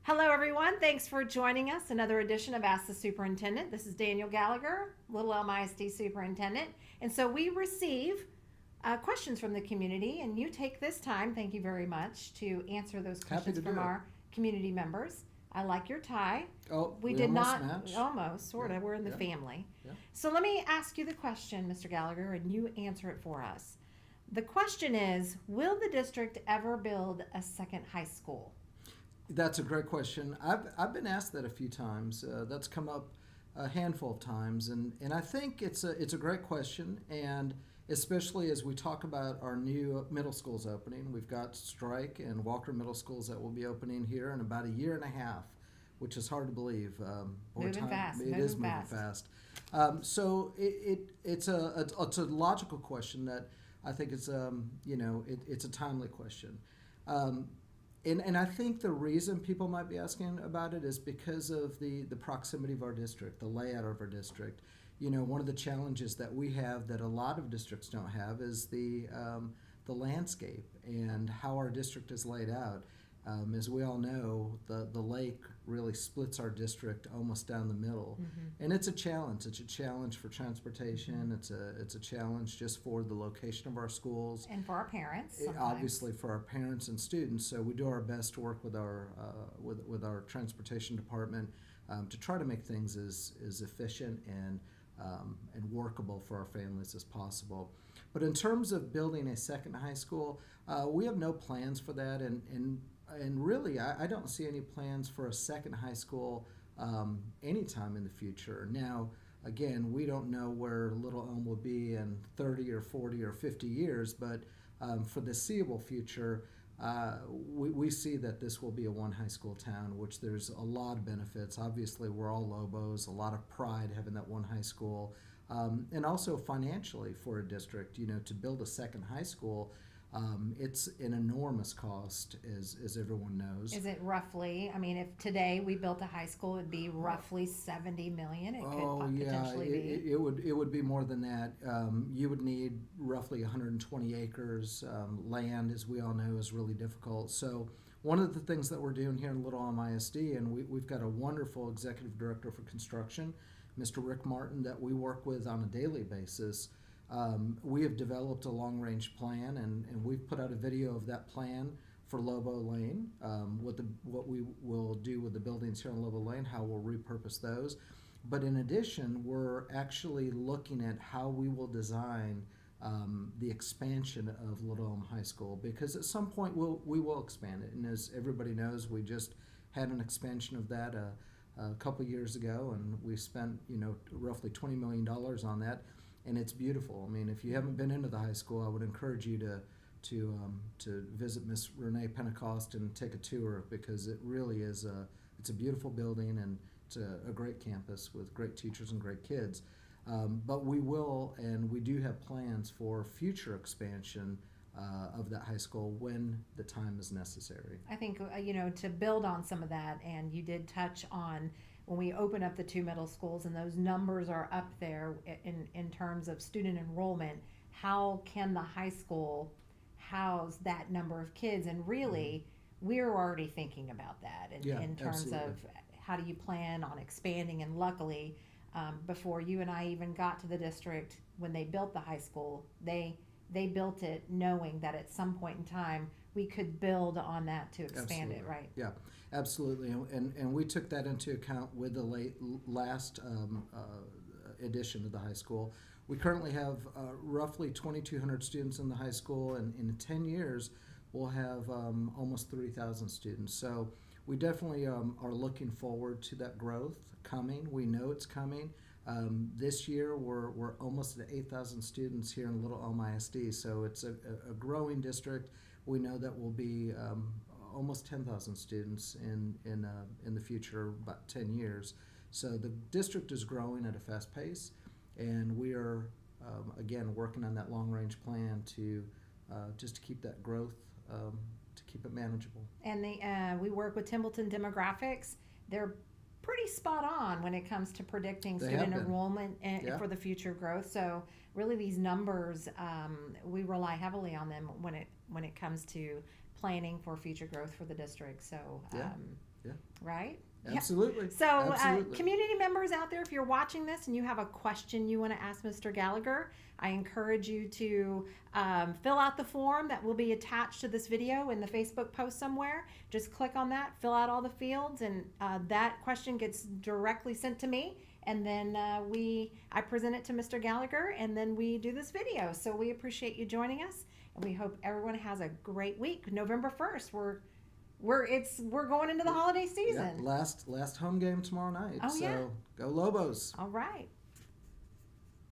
Hello, everyone. Thanks for joining us. Another edition of Ask the Superintendent. This is Daniel Gallagher, Little Elm ISD Superintendent. And so we receive questions from the community, and you take this time, thank you very much, to answer those questions from our community members. I like your tie. Oh, we did almost not match. almost sort of. Yeah, We're in the yeah, family. yeah. So let me ask you the question, Mr. Gallagher, and you answer it for us. The question is, will the district ever build a second high school? That's a great question. I've been asked that a few times. That's come up a handful of times, and I think it's a great question, and especially as we talk about our new middle schools opening. We've got Strike and Walker Middle Schools that will be opening here in about a year and a half, which is hard to believe. Moving fast. It is moving fast. So it's a logical question that I think it's it's a timely question. And I think the reason people might be asking about it is because of the proximity of our district, the layout of our district. You know, one of the challenges that we have that a lot of districts don't have is the landscape and how our district is laid out. As we all know, the lake really splits our district almost down the middle, and it's a challenge. It's a challenge for transportation. It's a challenge just for the location of our schools and for our parents. Obviously, for our parents and students. So we do our best to work with our transportation department to try to make things as efficient and workable for our families as possible. But in terms of building a second high school, we have no plans for that, and really, I don't see any plans for a second high school anytime in the future. Now, again, we don't know where Little Elm will be in 30 or 40 or 50 years, but for the foreseeable future, we see that this will be a one high school town, which there's a lot of benefits. Obviously, we're all Lobos, a lot of pride having that one high school, and also financially for a district, to build a second high school. It's an enormous cost, as everyone knows. Is it roughly? I mean, if today we built a high school, it'd be roughly 70 million. It could potentially be. It would be more than that. You would need roughly 120 acres. Land, as we all know, is really difficult. So one of the things that we're doing here in Little Elm ISD, and we've got a wonderful executive director for construction, Mr. Rick Martin, that we work with on a daily basis. We have developed a long-range plan, and we've put out a video of that plan for Lobo Lane, what we will do with the buildings here on Lobo Lane, how we'll repurpose those. But in addition, we're actually looking at how we will design the expansion of Little Elm High School, because at some point we will expand it. And as everybody knows, we just had an expansion of that a couple years ago, and we spent roughly $20 million on that. And it's beautiful. I mean, if you haven't been into the high school, I would encourage you to visit Miss Renee Pentecost and take a tour, because it really is it's a beautiful building, and it's a great campus with great teachers and great kids. But we do have plans for future expansion of that high school when the time is necessary. I think to build on some of that, and you did touch on when we open up the two middle schools, and those numbers are up there in terms of student enrollment. How can the high school house that number of kids? And really, we're already thinking about that in terms absolutely. of how do you plan on expanding. And luckily, before you and I even got to the district, when they built the high school, they built it knowing that at some point in time we could build on that to expand Absolutely. it, right? Yeah, absolutely. And we took that into account with the last edition of the high school. We currently have roughly 2,200 students in the high school, and in 10 years we'll have almost 3,000 students. So we definitely are looking forward to that growth coming. We know it's coming. This year we're almost at 8,000 students here in Little Elm ISD, so it's a growing district. We know that will be almost 10,000 students in the future, about 10 years. So the district is growing at a fast pace, and we are again working on that long-range plan to just to keep that growth, to keep it manageable. And we work with Templeton Demographics. They're pretty spot on when it comes to predicting student enrollment for the future growth. So really, these numbers, we rely heavily on them when it comes to planning for future growth for the district. So right? Absolutely. So, Absolutely. community members out there, if you're watching this and you have a question you want to ask Mr. Gallagher, I encourage you to fill out the form that will be attached to this video in the Facebook post somewhere. Just click on that, fill out all the fields, and that question gets directly sent to me. And then I present it to Mr. Gallagher, and then we do this video. So we appreciate you joining us, and we hope everyone has a great week. November 1st, we're going into the holiday season. Yeah, last home game tomorrow night. Oh, so yeah. go Lobos. All right.